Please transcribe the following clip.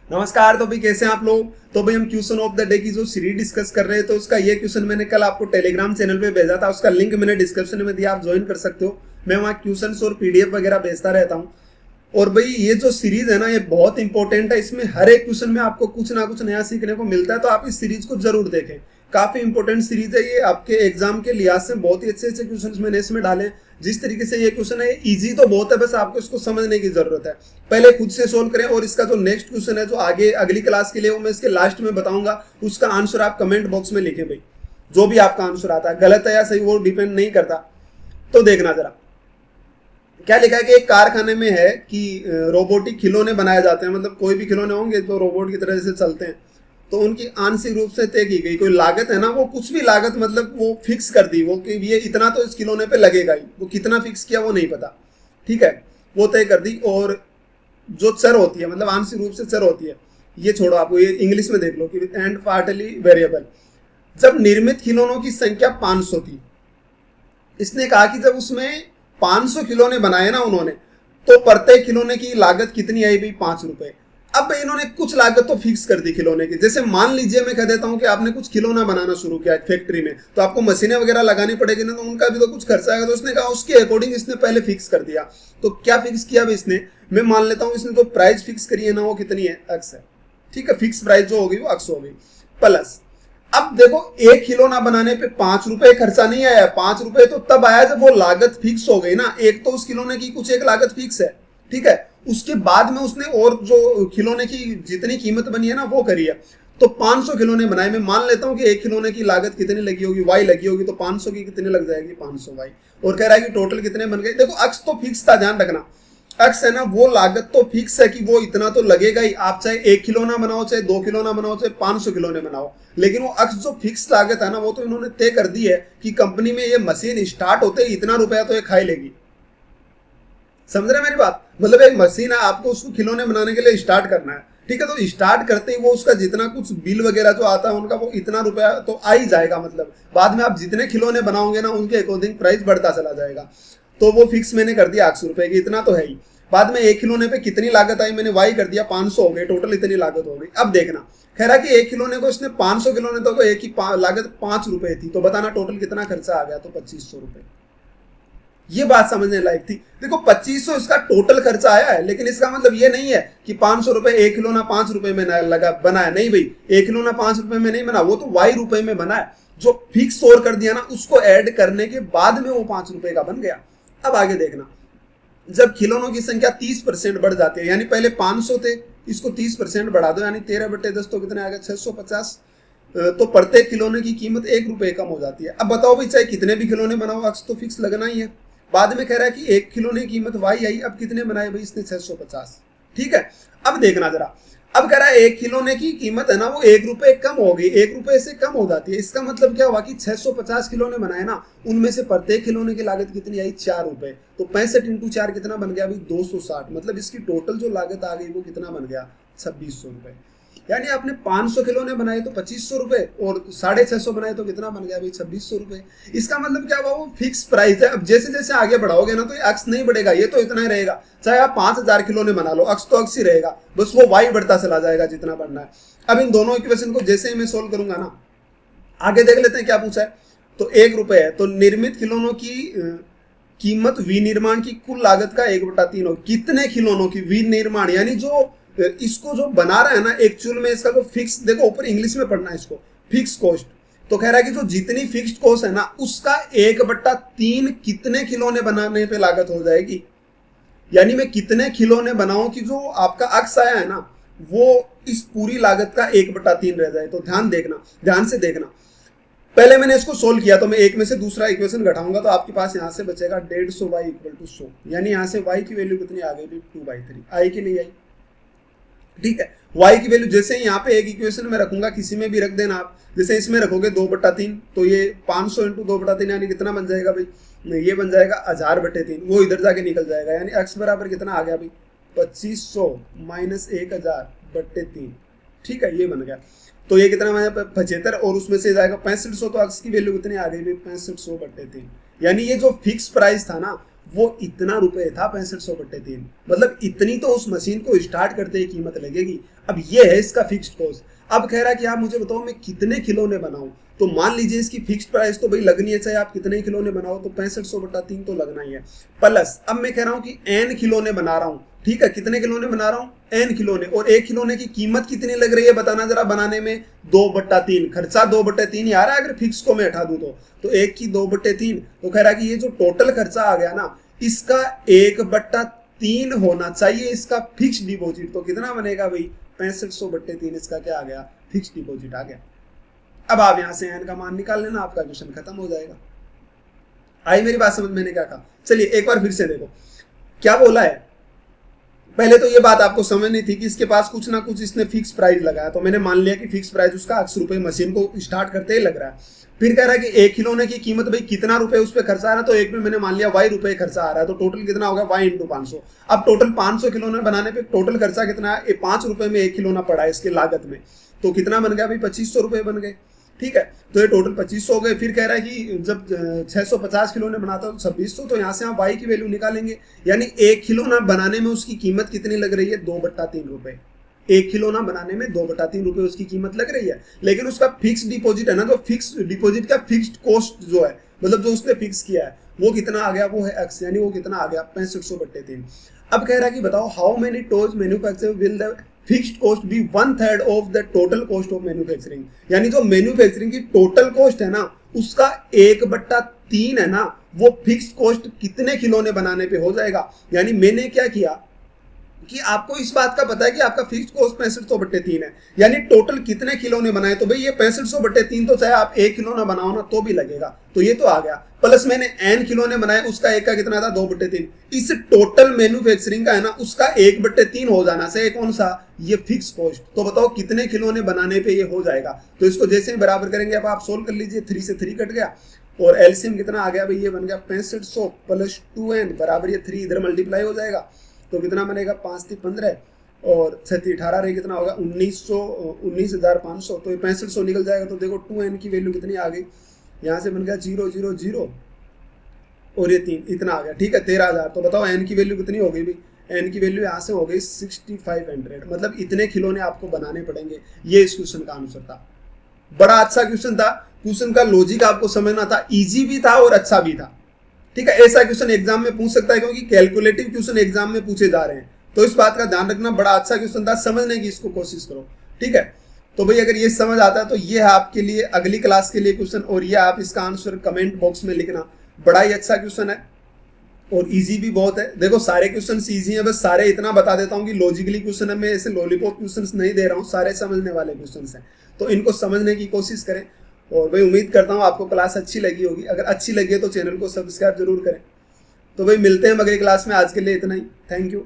नमस्कार। तो भाई कैसे हैं आप लोग। तो भाई हम क्वेश्चन ऑफ द डे की जो सीरीज डिस्कस कर रहे हैं, तो उसका ये क्वेश्चन मैंने कल आपको टेलीग्राम चैनल पे भेजा था, उसका लिंक मैंने डिस्क्रिप्शन में दिया, आप ज्वाइन कर सकते हो। मैं वहाँ क्वेश्चन और पीडीएफ वगैरह भेजता रहता हूँ। और भाई ये जो सीरीज है ना, ये बहुत इंपॉर्टेंट है। इसमें हर एक क्वेश्चन में आपको कुछ ना कुछ नया सीखने को मिलता है, तो आप इस सीरीज को जरूर देखें। काफी इंपॉर्टेंट सीरीज है ये, आपके एग्जाम के लिहाज से बहुत ही अच्छे अच्छे क्वेश्चन मैंने इसमें डाले। जिस तरीके से ये क्वेश्चन है, इजी तो बहुत है, बस आपको इसको समझने की जरूरत है। पहले खुद से सोल्व करें, और इसका जो नेक्स्ट क्वेश्चन है जो आगे अगली क्लास के लिए, वो मैं इसके लास्ट में बताऊंगा। उसका आंसर आप कमेंट बॉक्स में लिखें भाई, जो भी आपका आंसर आता है, गलत है या सही वो डिपेंड नहीं करता। तो देखना जरा क्या लिखा है कि एक कारखाने में है कि रोबोटिक खिलौने बनाए जाते हैं, मतलब कोई भी खिलौने होंगे तो रोबोट की तरह से चलते हैं। तो उनकी आंशिक रूप से तय की गई कोई लागत है ना, वो कुछ भी लागत मतलब वो फिक्स कर दी, वो कि ये इतना तो इस खिलौने पे लगेगा ही, वो कितना फिक्स किया वो नहीं पता। ठीक है, वो तय कर दी। और जो चर होती है, मतलब आंशिक रूप से चर होती है, ये छोड़ो, आपको ये इंग्लिश में देख लो कि एंड पार्टली वेरिएबल। जब निर्मित खिलौनों की संख्या 500 थी, इसने कहा कि जब उसमें 500 खिलौने बनाए ना उन्होंने, तो प्रत्येक खिलौने की लागत कितनी आई भाई, 5 रुपए। अब इन्होंने कुछ लागत तो फिक्स कर दी खिलौने की। जैसे मान लीजिए मैं कह देता हूं कि आपने कुछ खिलौना बनाना शुरू किया फैक्ट्री में, तो आपको मशीनें वगैरह लगानी पड़ेगी ना, तो उनका भी तो कुछ खर्चा आएगा। तो उसने कहा उसके अकॉर्डिंग इसने पहले फिक्स कर दिया। तो क्या फिक्स किया भाई इसने, मैं मान लेता हूं इसने तो प्राइस फिक्स करी है ना, वो कितनी है, एक्स है। ठीक है, फिक्स प्राइस जो होगी वो एक्स होगी। प्लस अब देखो, एक खिलौना बनाने पे 5 रुपए खर्चा नहीं आया। 5 रुपए तो तब आया जब वो लागत फिक्स हो गई ना। एक तो उस खिलौने की कुछ एक लागत फिक्स है, ठीक है, उसके बाद में उसने और जो खिलौने की जितनी कीमत बनी है ना वो करी है। तो 500 खिलौने बनाए, मैं मान लेता हूं कि एक खिलौने की लागत कितनी लगी होगी, वाई लगी होगी, तो 500 की कितनी लग जाएगी, 500 वाई। और कह रहा है कि टोटल कितने बन गए। देखो अक्स तो फिक्स था, ध्यान रखना, अक्स है ना, वो लागत तो फिक्स है कि वो इतना तो लगेगा ही। आप चाहे एक खिलौना बनाओ, चाहे दो खिलौना बनाओ, चाहे 500 खिलौने बनाओ, लेकिन वो अक्स जो फिक्स लागत है ना, वो तो इन्होंने तय कर दी है कि कंपनी में ये मशीन स्टार्ट होते ही इतना रुपया तो ये खाई लेगी। समझ रहे मेरी बात, मतलब एक मशीन है, आपको उसको खिलौने बनाने के लिए स्टार्ट करना है, ठीक है, तो स्टार्ट करते ही वो उसका जितना कुछ बिल वगैरह जो आता है उनका, वो इतना रुपया तो आ ही जाएगा। मतलब बाद में आप जितने खिलौने बनाओगे ना, उनके अकॉर्डिंग प्राइस बढ़ता चला जाएगा। तो वो फिक्स मैंने कर दिया 800 रुपए की, इतना तो है ही। बाद में एक खिलौने पे कितनी लागत आई, मैंने वाई कर दिया, 500 हो गए, टोटल इतनी लागत हो गई। अब देखना, कह रहा कि एक खिलौने को इसने 500 खिलौने तो एक ही लागत 5 रुपए थी, तो बताना टोटल कितना खर्चा आ गया, तो 2500 रुपए। ये बात समझने लायक थी। देखो 2500 इसका टोटल खर्चा आया है, लेकिन इसका मतलब ये नहीं है कि 500 रुपए एक खिलौना 5 रुपए में लगा बना है। नहीं भाई, एक खिलौना 5 रुपए में नहीं बना, वो तो वाई रुपए में बना है। जो फिक्स और कर दिया ना, उसको ऐड करने के बाद में वो 5 रुपए का बन गया। अब आगे देखना, जब खिलौनों की संख्या 30% बढ़ जाती है, यानी पहले 500 थे, इसको 30% बढ़ा दो, यानी 13/10 तो कितने आ गए, 650। तो प्रत्येक खिलौने की कीमत 1 रुपए कम हो जाती है। अब बताओ भाई, चाहे कितने भी खिलौने बनाओ, अक्स तो फिक्स लगना ही है। बाद में कह रहा है कि एक खिलौने की कीमत वाई आई, अब कितने बनाए भाई इसने, 650। ठीक है, अब देखना जरा, अब कह रहा है एक खिलौने की कीमत है ना, वो 1 रुपए कम हो गई, 1 रुपए से कम हो जाती है। इसका मतलब क्या हुआ कि 650 खिलौने बनाए ना, उनमें से प्रत्येक खिलौने की लागत कितनी आई, 4 रुपए। तो 65 इंटू 4 कितना बन गया भाई, 260। मतलब इसकी टोटल जो लागत आ गई वो कितना बन गया, 2600 रुपए। यानी आपने 500 खिलौने बनाए तो 2500 रुपए, और 650 बनाए तो कितना बन गया भाई, 2600 रुपए। इसका मतलब क्या हुआ, वो फिक्स प्राइस है। अब जैसे जैसे आगे बढ़ाओगे ना, तो ये अक्स नहीं बढ़ेगा, ये तो इतना ही रहेगा। चाहे आप 5000 खिलौने बना लो, अक्स तो अक्स ही रहेगा, बस वो वाई बढ़ता चला जाएगा जितना बढ़ना है। अब इन दोनों इक्वेशन को जैसे ही मैं सोल्व करूंगा ना, आगे देख लेते हैं क्या पूछा है। तो 1 रुपए है, तो निर्मित खिलौनों की कीमत विनिर्माण की कुल लागत का 1/3 हो। कितने खिलौनों की विनिर्माण, यानी जो इसको जो बना रहा है ना, एक्चुअल में इसका जो फिक्स, देखो ऊपर इंग्लिश में पढ़ना है इसको, फिक्स कॉस्ट। तो कह रहा है कि जो जितनी फिक्स्ड कॉस्ट है ना, उसका 1/3 कितने खिलौने बनाने पे लागत हो जाएगी। यानी मैं कितने खिलौने बनाऊं कि जो आपका अक्स आया है ना, वो इस पूरी लागत का 1/3 रह जाए। तो ध्यान देखना, ध्यान से देखना, पहले मैंने इसको सोल्व किया, तो मैं एक में से दूसरा इक्वेशन घटाऊंगा, तो आपके पास यहां से बचेगा 150 वाई इक्वल टू 100। यानी यहां से वाई की वैल्यू कितनी आ गई, 2/3 आई कि नहीं आई। ठीक है, y की वैल्यू जैसे ही यहाँ पे एक इक्वेशन में रखूंगा, किसी में भी रख देना आप, जैसे इसमें रखोगे 2/3, तो ये 500 इंटू 2/3 यानी कितना बन जाएगा भाई, ये बन जाएगा 1000/3। वो इधर जाके निकल जाएगा, यानी x बराबर कितना आ गया भाई, 2500 माइनस 1000/3। ठीक है, ये बन गया। तो ये कितना बना, 75, और उसमें से जाएगा 6500, तो x की वैल्यू कितनी आ गई भाई, 6500/3। यानी ये जो फिक्स प्राइस था ना, वो इतना रुपए था 6500/3, मतलब इतनी तो उस मशीन को स्टार्ट करते ही कीमत लगेगी। अब ये है इसका फिक्स्ड कॉस्ट। अब कह रहा है कि आप मुझे बताओ मैं कितने खिलौने बनाऊं, तो मान लीजिए इसकी फिक्स्ड प्राइस तो भाई लगनी है, चाहे आप कितने खिलौने बनाओ तो 6500/3 तो लगना ही है। प्लस अब मैं कह रहा हूं कि n खिलौने बना रहा हूं, ठीक है, कितने खिलौने बना रहा हूं, n खिलौने, और एक खिलौने की कीमत कितनी लग रही है बताना जरा बनाने में, 2/3, खर्चा 2/3 ही आ रहा है अगर फिक्स को मैं हटा दूं तो एक की 2/3, तो कह रहा है कि ये जो टोटल खर्चा आ गया ना इसका 1/3 होना चाहिए इसका फिक्स डिपॉजिट। तो कितना बनेगा भाई, 6500/3 इसका क्या आ गया, फिक्स डिपॉजिट आ गया। अब आप यहां से n का मान निकाल लेना, आपका क्वेश्चन खत्म हो जाएगा। आई मेरी बात समझ, मैंने क्या कहा, चलिए एक बार फिर से देखो क्या बोला है। पहले तो ये बात आपको समझनी थी कि इसके पास कुछ ना कुछ इसने फिक्स प्राइस लगाया, तो मैंने मान लिया कि फिक्स प्राइस उसका 80 रुपए मशीन को स्टार्ट करते ही लग रहा है। फिर कह रहा है कि एक खिलौने की कीमत भाई कितना रुपए उस पर खर्चा आ रहा है, तो एक में मैंने मान लिया y रुपए खर्चा आ रहा है, तो टोटल कितना होगा y × 500। अब टोटल 500 खिलौने बनाने पे टोटल खर्चा कितना है, 5 रुपए में एक खिलौना पड़ा है इसके लागत में, तो कितना बन गया भाई, 2500 रुपए बन गए, ठीक है। तो ये टोटल 2500 हो गए। फिर कह रहा है कि जब 650 खिलौने बनाता है तो 2600, तो यहाँ से आप y की वैल्यू निकालेंगे, यानी एक खिलौना बनाने में उसकी कीमत कितनी लग रही है, 2/3 रुपए। एक खिलौना बनाने में 2/3 रुपए उसकी कीमत लग रही है, लेकिन उसका फिक्स डिपॉजिट है ना, तो फिक्स डिपॉजिट का फिक्स्ड कॉस्ट जो है, मतलब जो उसने फिक्स किया है वो कितना आ गया, वो है x, यानी वो कितना आ गया 6500/3। अब कह रहा है कि बताओ how many toys manufacture will the fixed cost be 1/3 of the total cost of manufacturing, यानी जो मैन्युफैक्चरिंग की टोटल कॉस्ट है ना उसका 1/3 है ना, वो फिक्स कॉस्ट कितने खिलौने बनाने पे हो जाएगा। यानी मैंने क्या किया कि आपको इस बात का पता है कि आपका फिक्स्ड कॉस्ट 6500/3 है, यानी टोटल कितने खिलौने बनाए, तो भाई ये 6500/3 तो चाहे आप एक खिलौना बनाओ ना तो भी लगेगा, तो ये तो आ गया। प्लस मैंने n खिलौने बनाए, उसका एक का कितना था, 2/3। इस टोटल मैन्युफैक्चरिंग का है ना उसका 1/3 हो जाना से कौन सा, ये फिक्स कॉस्ट। तो बताओ कितने खिलौने बनाने पे ये हो जाएगा। तो इसको जैसे ही बराबर करेंगे, अब आप सोल्व कर लीजिए, 3 से 3 कट गया और एलसीएम कितना आ गया भाई, ये बन गया 6500 + 2n बराबर ये 3 इधर मल्टीप्लाई हो जाएगा, तो कितना बनेगा, 5 × 15 और 6 × 18 रहे, कितना होगा 19,500। तो ये 6500 निकल जाएगा। तो देखो 2n की वैल्यू कितनी आ गई, यहाँ से बन गया 0 0 0 और ये 3, इतना आ गया, ठीक है 13,000। तो बताओ n की वैल्यू कितनी हो गई भाई, n की वैल्यू यहाँ से हो गई 6500, मतलब इतने खिलौने आपको बनाने पड़ेंगे। ये इस क्वेश्चन का आंसर था। बड़ा अच्छा क्वेश्चन था, क्वेश्चन का लॉजिक आपको समझना था, इजी भी था और अच्छा भी था, ठीक है। ऐसा क्वेश्चन एग्जाम में पूछ सकता है क्योंकि कैलकुलेटिव क्वेश्चन एग्जाम में पूछे जा रहे हैं, तो इस बात का ध्यान रखना। बड़ा अच्छा क्वेश्चन था, समझने की इसको कोशिश करो, ठीक है। तो भाई अगर ये समझ आता है तो ये है आपके लिए अगली क्लास के लिए क्वेश्चन, और ये आप इसका आंसर कमेंट बॉक्स में लिखना। बड़ा ही अच्छा क्वेश्चन है और इजी भी बहुत है। देखो सारे क्वेश्चन इजी हैं, बस सारे इतना बता देता हूँ कि लॉजिकली क्वेश्चन है, मैं ऐसे लॉलीपॉप क्वेश्चन नहीं दे रहा हूँ, सारे समझने वाले क्वेश्चन हैं, तो इनको समझने की कोशिश करें। और भाई उम्मीद करता हूँ आपको क्लास अच्छी लगी होगी, अगर अच्छी लगी है तो चैनल को सब्सक्राइब जरूर करें। तो भाई मिलते हैं अगली क्लास में, आज के लिए इतना ही, थैंक यू।